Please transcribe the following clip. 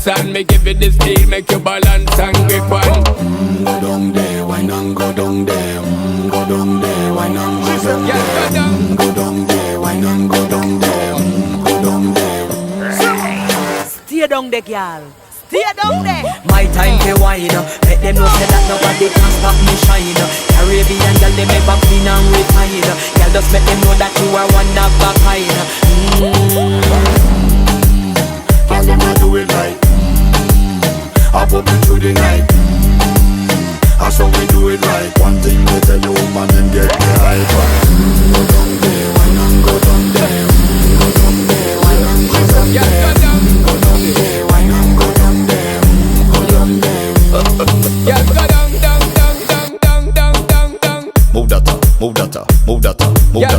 and me give it the steel, make you balance and grip on. Go down there, why not go down there? Go down there, why not go down there? Go down there, why not go down there? Go down there. Stay down there, girl. Stay down there. My time to wine, let them know say that nobody can stop me shine. Caribbean girl, they make back clean and refine. Girl, just make them know that you are one of a kind. Girl, them a do it right. I pop it through the night. That's how we do it right.